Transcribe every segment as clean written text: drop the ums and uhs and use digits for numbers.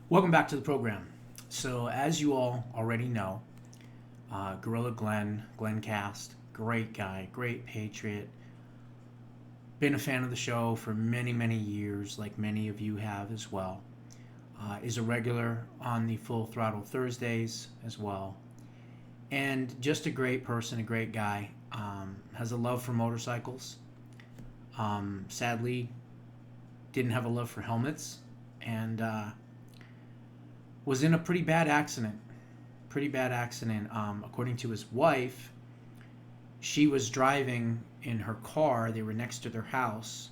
Welcome back to the program. So, as you all already know, Gorilla Glenn Cast, great guy, great patriot. Been a fan of the show for many, many years, like many of you have as well. Is a regular on the Full Throttle Thursdays as well. And just a great person, a great guy. Has a love for motorcycles. Sadly, didn't have a love for helmets. And was in a pretty bad accident. Pretty bad accident. According to his wife, she was driving in her car. They were next to their house,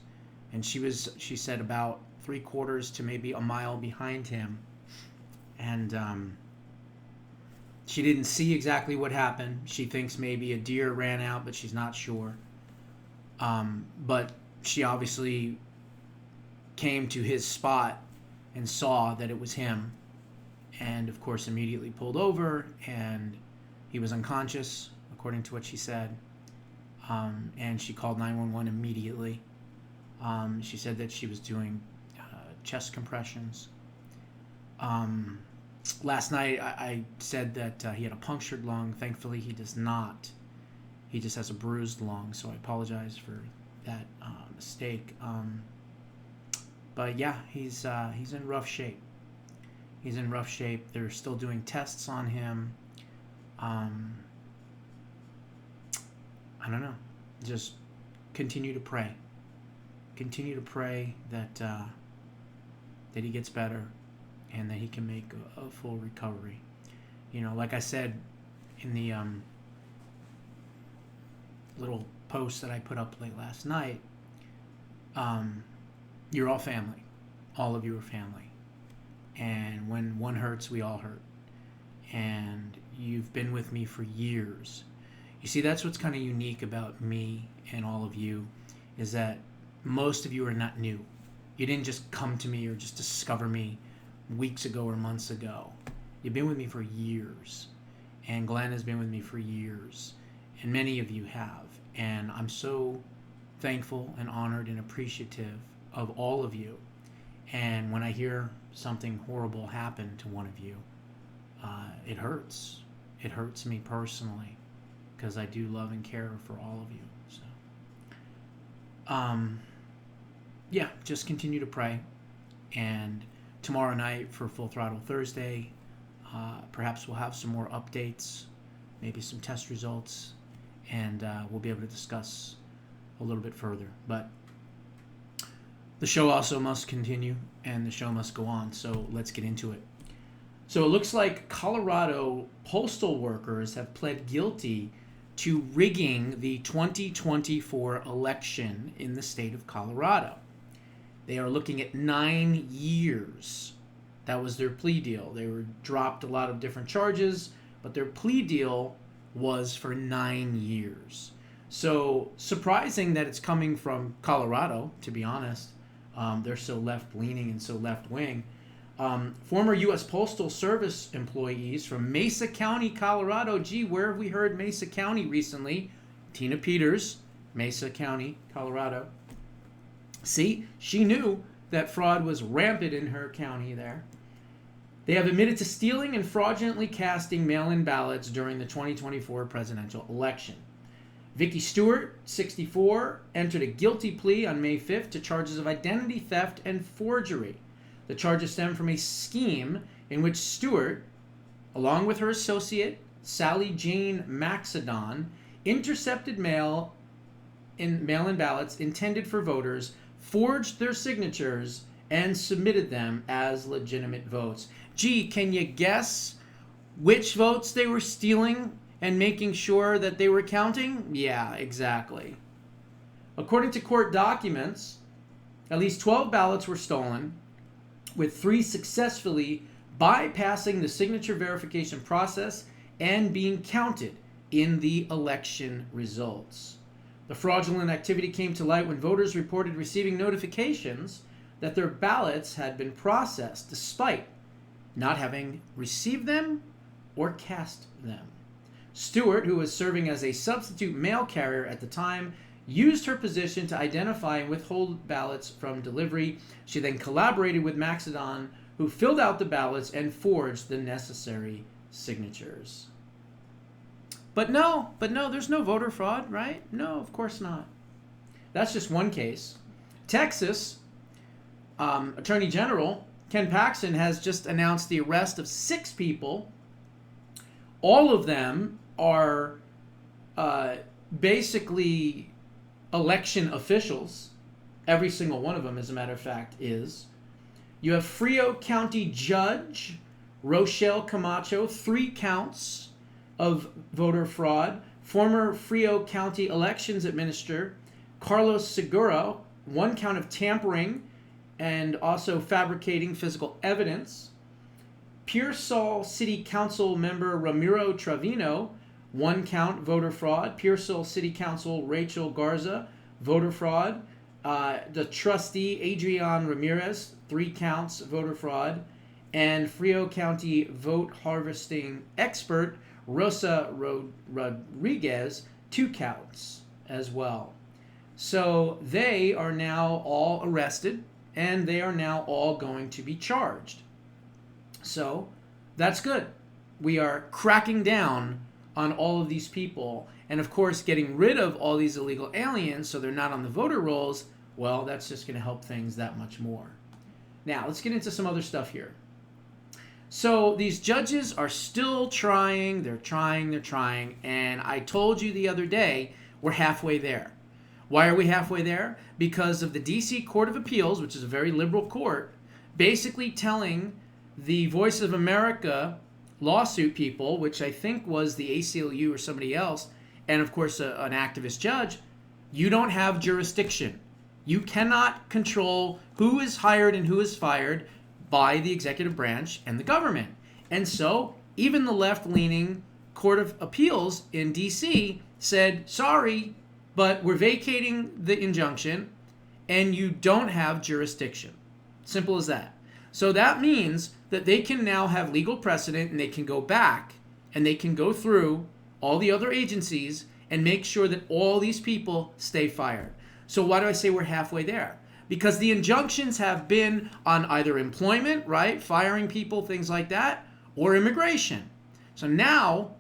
and she said, about 3/4 to maybe a mile behind him, and she didn't see exactly what happened. She thinks maybe a deer ran out, but she's not sure. But she obviously came to his spot and saw that it was him, and of course immediately pulled over, and he was unconscious according to what she said. And she called 911 immediately. She said that she was doing chest compressions. Last night I said that he had a punctured lung. Thankfully he does not. He just has a bruised lung, so I apologize for that mistake. But yeah, he's in rough shape. He's in rough shape. They're still doing tests on him. I don't know. Just continue to pray. Continue to pray that he gets better and that he can make a full recovery. You know, like I said in the little post that I put up late last night, you're all family. All of you are family. And when one hurts, we all hurt. And you've been with me for years. You see, that's what's kind of unique about me and all of you, is that most of you are not new. You didn't just come to me or just discover me weeks ago or months ago. You've been with me for years. And Glenn has been with me for years. And many of you have. And I'm so thankful and honored and appreciative of all of you. And when I hear something horrible happen to one of you, it hurts. It hurts me personally, because I do love and care for all of you. So, yeah, just continue to pray. And tomorrow night for Full Throttle Thursday, perhaps we'll have some more updates, maybe some test results, and we'll be able to discuss a little bit further. But the show also must continue, and the show must go on, so let's get into it. So it looks like Colorado postal workers have pled guilty to rigging the 2024 election in the state of Colorado. They are looking at 9 years. That was their plea deal. They were dropped a lot of different charges, but their plea deal was for 9 years. So surprising that it's coming from Colorado, to be honest. They're so left-leaning and so left-wing. Former U.S. Postal Service employees from Mesa County, Colorado. Gee, where have we heard Mesa County recently? Tina Peters, Mesa County, Colorado. See, she knew that fraud was rampant in her county there. They have admitted to stealing and fraudulently casting mail-in ballots during the 2024 presidential election. Vicky Stewart, 64, entered a guilty plea on May 5th to charges of identity theft and forgery. The charges stem from a scheme in which Stewart, along with her associate, Sally Jane Maxedon, intercepted mail-in ballots intended for voters, forged their signatures, and submitted them as legitimate votes. Gee, can you guess which votes they were stealing and making sure that they were counting? Yeah, exactly. According to court documents, at least 12 ballots were stolen, with 3 successfully bypassing the signature verification process and being counted in the election results. The fraudulent activity came to light when voters reported receiving notifications that their ballots had been processed despite not having received them or cast them. Stewart, who was serving as a substitute mail carrier at the time, used her position to identify and withhold ballots from delivery. She then collaborated with Maxedon who filled out the ballots and forged the necessary signatures. But no, there's no voter fraud, right? No, of course not. That's just one case. Texas Attorney General Ken Paxton has just announced the arrest of 6 people. All of them are basically election officials. Every single one of them, as a matter of fact, is. You have Frio County Judge Rochelle Camacho, 3 counts of voter fraud. Former Frio County Elections Administrator Carlos Segura, 1 count of tampering and also fabricating physical evidence. Pearsall City Council member Ramiro Trevino, 1 count voter fraud. Pearsall City Council Rachel Garza, voter fraud. The trustee Adrian Ramirez, 3 counts voter fraud. And Frio County vote harvesting expert Rosa Rodriguez, 2 counts as well. So they are now all arrested, and they are now all going to be charged. So that's good. We are cracking down on all of these people, and of course getting rid of all these illegal aliens so they're not on the voter rolls. Well, that's just going to help things that much more. Now, let's get into some other stuff here. So these judges are still trying, they're trying, and I told you the other day, we're halfway there. Why are we halfway there? Because of the D.C. Court of Appeals, which is a very liberal court, basically telling the Voice of America lawsuit people, which I think was the ACLU or somebody else, and of course an activist judge, you don't have jurisdiction. You cannot control who is hired and who is fired by the executive branch and the government. And so even the left-leaning Court of Appeals in D.C. said, sorry, but we're vacating the injunction and you don't have jurisdiction. Simple as that. So that means that they can now have legal precedent, and they can go back and they can go through all the other agencies and make sure that all these people stay fired. So why do I say we're halfway there? Because the injunctions have been on either employment, right? Firing people, things like that, or immigration. So now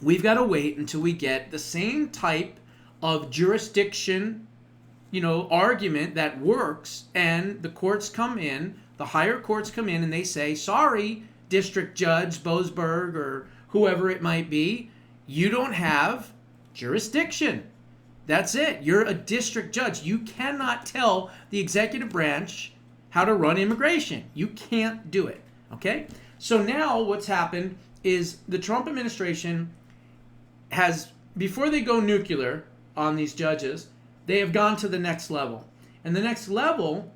we've got to wait until we get the same type of jurisdiction, argument that works, and the courts come in, the higher courts come in, and they say, sorry, District Judge Boasberg or whoever it might be, you don't have jurisdiction. That's it. You're a district judge. You cannot tell the executive branch how to run immigration. You can't do it. Okay? So now what's happened is the Trump administration has, before they go nuclear on these judges, they have gone to the next level. And the next level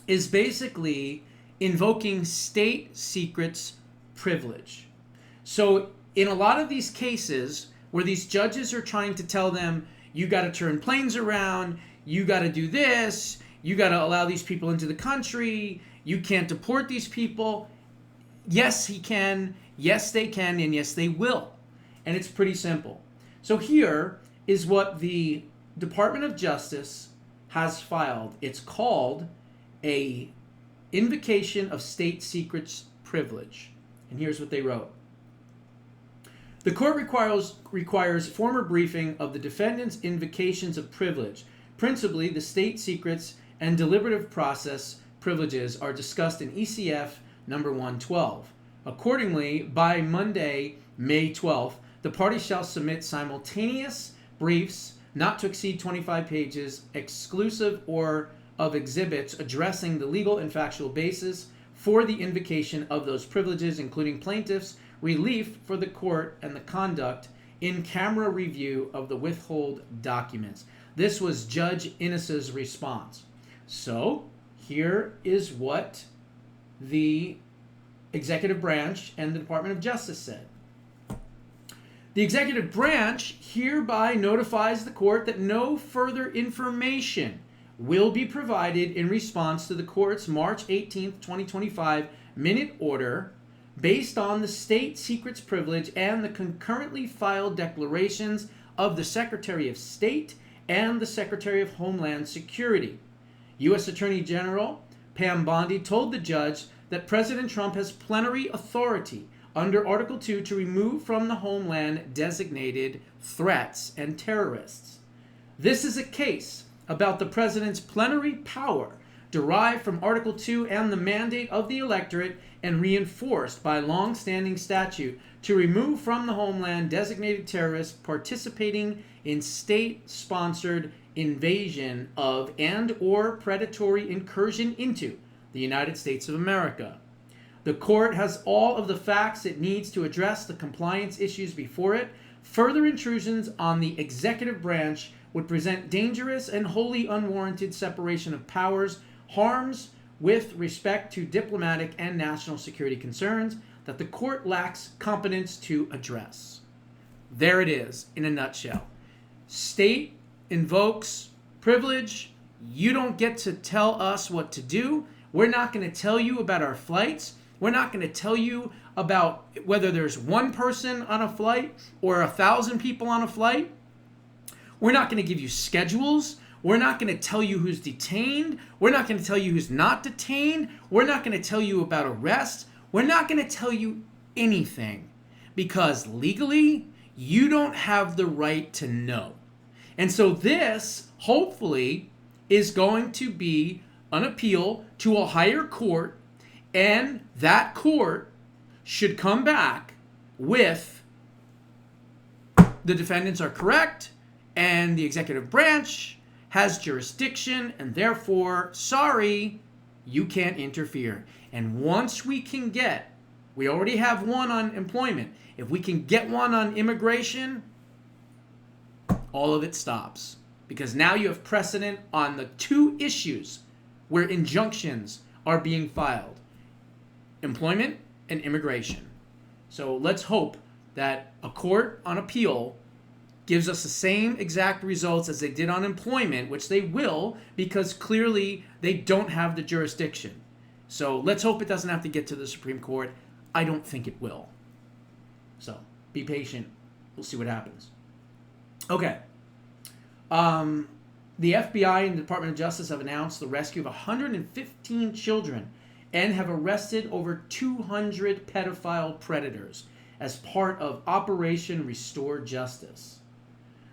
is basically invoking state secrets privilege. So in a lot of these cases where these judges are trying to tell them, you got to turn planes around, you got to do this, you got to allow these people into the country, you can't deport these people. Yes, he can, yes, they can, and yes, they will. And it's pretty simple. So here is what the Department of Justice has filed. It's called a invocation of state secrets privilege. And here's what they wrote. The court requires formal briefing of the defendant's invocations of privilege. Principally, the state secrets and deliberative process privileges are discussed in ECF number 112. Accordingly, by Monday, May 12th, the parties shall submit simultaneous briefs not to exceed 25 pages, exclusive or of exhibits addressing the legal and factual basis for the invocation of those privileges, including plaintiffs' relief for the court and the conduct in camera review of the withhold documents. This was Judge Innes's response. So here is what the executive branch and the Department of Justice said. The executive branch hereby notifies the court that no further information will be provided in response to the court's March 18, 2025 minute order based on the state secrets privilege and the concurrently filed declarations of the Secretary of State and the Secretary of Homeland Security. U.S. Attorney General Pam Bondi told the judge that President Trump has plenary authority under Article 2 to remove from the homeland designated threats and terrorists. This is a case about the president's plenary power derived from Article 2 and the mandate of the electorate and reinforced by long-standing statute to remove from the homeland designated terrorists participating in state-sponsored invasion of and or predatory incursion into the United States of America. The court has all of the facts it needs to address the compliance issues before it. Further intrusions on the executive branch would present dangerous and wholly unwarranted separation of powers, harms with respect to diplomatic and national security concerns that the court lacks competence to address. There it is in a nutshell. State invokes privilege. You don't get to tell us what to do. We're not going to tell you about our flights. We're not going to tell you about whether there's one person on a flight or 1,000 people on a flight. We're not going to give you schedules. We're not going to tell you who's detained. We're not going to tell you who's not detained. We're not going to tell you about arrests. We're not going to tell you anything because legally you don't have the right to know. And so this, hopefully, is going to be an appeal to a higher court, and that court should come back with the defendants are correct and the executive branch has jurisdiction and therefore, sorry, you can't interfere. And once we can get, we already have one on employment, if we can get one on immigration, all of it stops. Because now you have precedent on the two issues where injunctions are being filed. Employment and immigration. So let's hope that a court on appeal gives us the same exact results as they did on employment, which they will because clearly they don't have the jurisdiction. So let's hope it doesn't have to get to the Supreme Court. I don't think it will. So be patient. We'll see what happens. Okay. The FBI and the Department of Justice have announced the rescue of 115 children and have arrested over 200 pedophile predators as part of Operation Restore Justice.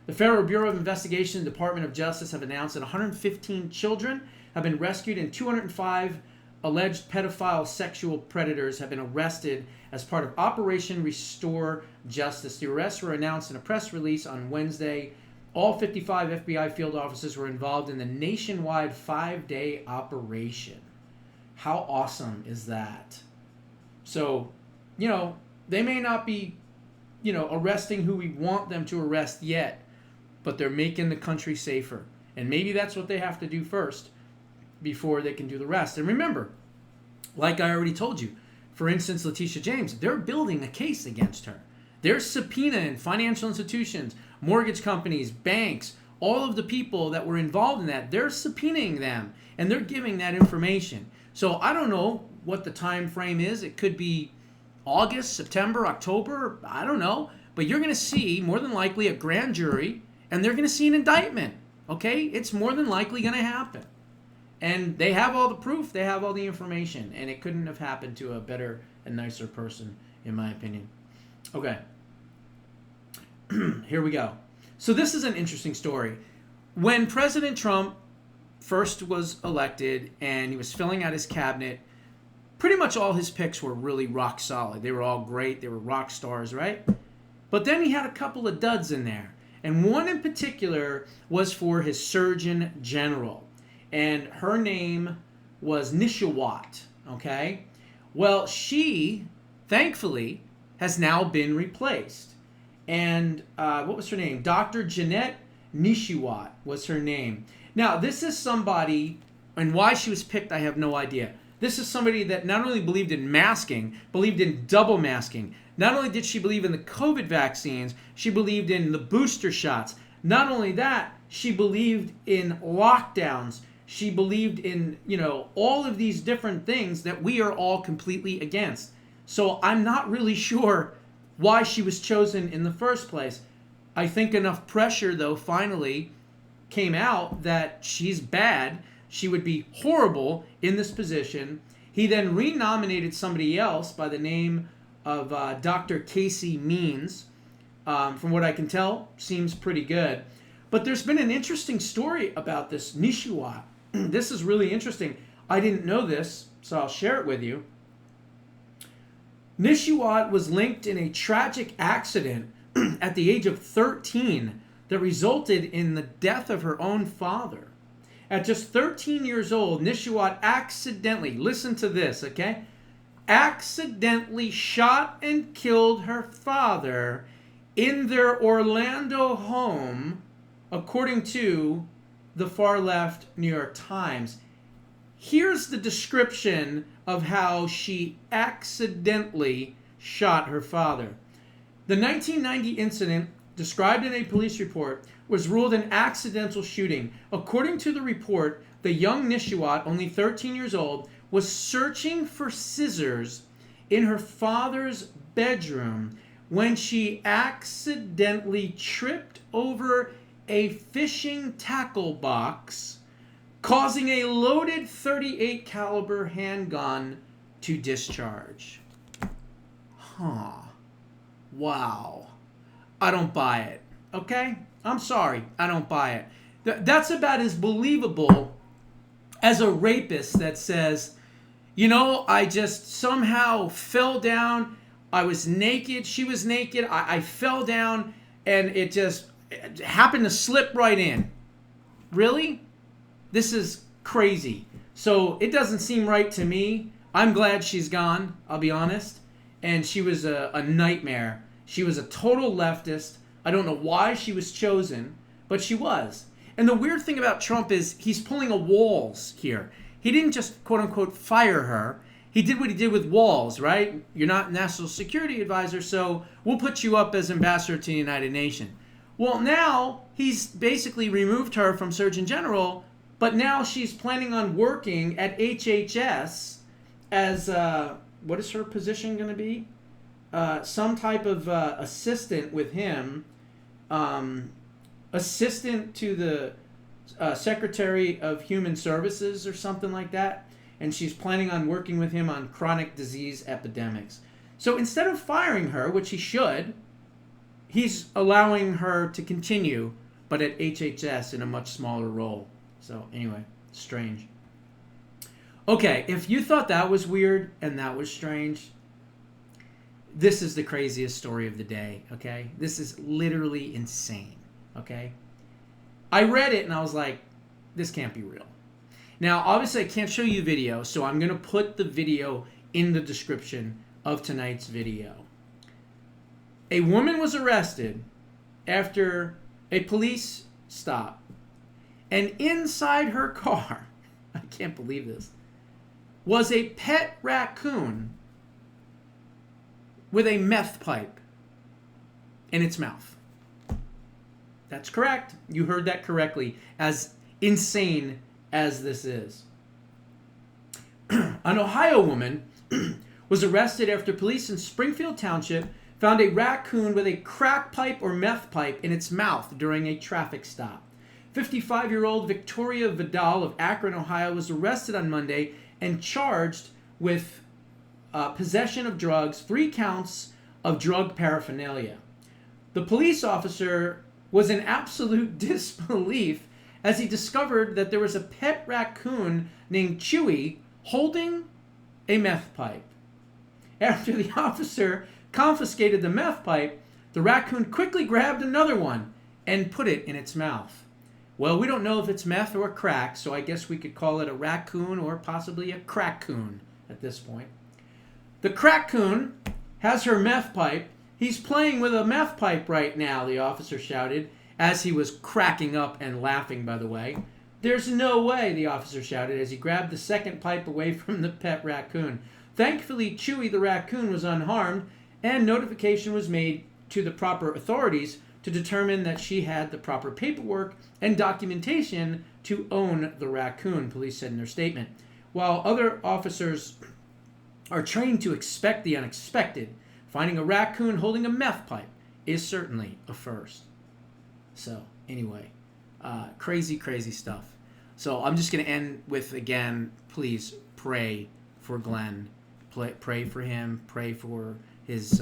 The Federal Bureau of Investigation and Department of Justice have announced that 115 children have been rescued and 205 alleged pedophile sexual predators have been arrested as part of Operation Restore Justice. The arrests were announced in a press release on Wednesday. All 55 FBI field officers were involved in the nationwide 5-day operation. How awesome is that? So, they may not be, arresting who we want them to arrest yet, but they're making the country safer. And maybe that's what they have to do first before they can do the rest. And remember, like I already told you, for instance, Letitia James, they're building a case against her. They're subpoenaing financial institutions, mortgage companies, banks, all of the people that were involved in that. They're subpoenaing them, and they're giving that information. So I don't know what the time frame is. It could be August, September, October, I don't know. But you're going to see, more than likely, a grand jury, and they're going to see an indictment. Okay? It's more than likely going to happen. And they have all the proof. They have all the information. And it couldn't have happened to a better and nicer person, in my opinion. Okay. Here we go. So this is an interesting story. When President Trump first was elected and he was filling out his cabinet, pretty much all his picks were really rock solid. They were all great. They were rock stars, right? But then he had a couple of duds in there. And one in particular was for his Surgeon General. And her name was Nishawat, okay? Well, she, thankfully, has now been replaced. And what was her name? Dr. Jeanette Nishiwat was her name. Now, this is somebody, and why she was picked, I have no idea. This is somebody that not only believed in masking, believed in double masking. Not only did she believe in the COVID vaccines, she believed in the booster shots. Not only that, she believed in lockdowns. She believed in, all of these different things that we are all completely against. So I'm not really sure why she was chosen in the first place. I think enough pressure, though, finally came out that she's bad. She would be horrible in this position. He then renominated somebody else by the name of Dr. Casey Means. From what I can tell, seems pretty good. But there's been an interesting story about this Nishiwat. This is really interesting. I didn't know this, so I'll share it with you. Nishiwat was linked in a tragic accident at the age of 13 that resulted in the death of her own father. At just 13 years old, Nishiwat accidentally, listen to this, okay? Accidentally shot and killed her father in their Orlando home, according to the far left New York Times. Here's the description of how she accidentally shot her father. The 1990 incident, described in a police report, was ruled an accidental shooting. According to the report, the young Nishiwat, only 13 years old, was searching for scissors in her father's bedroom when she accidentally tripped over a fishing tackle box, causing a loaded .38 caliber handgun to discharge. Wow. I don't buy it. Okay? I'm sorry. I don't buy it. That's about as believable as a rapist that says, you know, I just somehow fell down. I was naked. She was naked. I fell down and it happened to slip right in. Really? This is crazy. So it doesn't seem right to me. I'm glad she's gone, I'll be honest. And she was a nightmare. She was a total leftist. I don't know why she was chosen, but she was. And the weird thing about Trump is he's pulling a Walls here. He didn't just, quote unquote, fire her. He did what he did with Walls, right? You're not national security advisor, so we'll put you up as ambassador to the United Nations. Well, now he's basically removed her from Surgeon General, but now she's planning on working at HHS as, what is her position going to be? Some type of assistant with him, assistant to the Secretary of Human Services or something like that. And she's planning on working with him on chronic disease epidemics. So instead of firing her, which he should, he's allowing her to continue, but at HHS in a much smaller role. So anyway, strange. Okay, if you thought that was weird and that was strange, this is the craziest story of the day, okay? This is literally insane, okay? I read it and I was like, this can't be real. Now, obviously, I can't show you video, so I'm going to put the video in the description of tonight's video. A woman was arrested after a police stop, and inside her car, I can't believe this, was a pet raccoon with a meth pipe in its mouth. That's correct. You heard that correctly. As insane as this is. An Ohio woman was arrested after police in Springfield Township found a raccoon with a crack pipe or meth pipe in its mouth during a traffic stop. 55-year-old Victoria Vidal of Akron, Ohio, was arrested on Monday and charged with possession of drugs, 3 counts of drug paraphernalia. The police officer was in absolute disbelief as he discovered that there was a pet raccoon named Chewy holding a meth pipe. After the officer confiscated the meth pipe, the raccoon quickly grabbed another one and put it in its mouth. Well, we don't know if it's meth or crack, so I guess we could call it a raccoon or possibly a crack-coon at this point. The crack-coon has her meth pipe. He's playing with a meth pipe right now, the officer shouted, as he was cracking up and laughing, by the way. There's no way, the officer shouted as he grabbed the second pipe away from the pet raccoon. Thankfully, Chewy the raccoon was unharmed, and notification was made to the proper authorities to determine that she had the proper paperwork and documentation to own the raccoon, police said in their statement. While other officers are trained to expect the unexpected, finding a raccoon holding a meth pipe is certainly a first. So, anyway, crazy, crazy stuff. So, I'm just going to end with, again, please pray for Glenn. Pray for him. Pray for his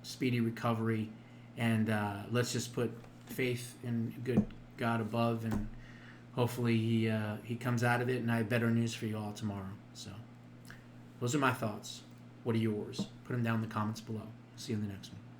speedy recovery, and let's just put faith in good God above, and hopefully he comes out of it. And I have better news for you all tomorrow. So those are my thoughts. What are yours? Put them down in the comments below. See you in the next one.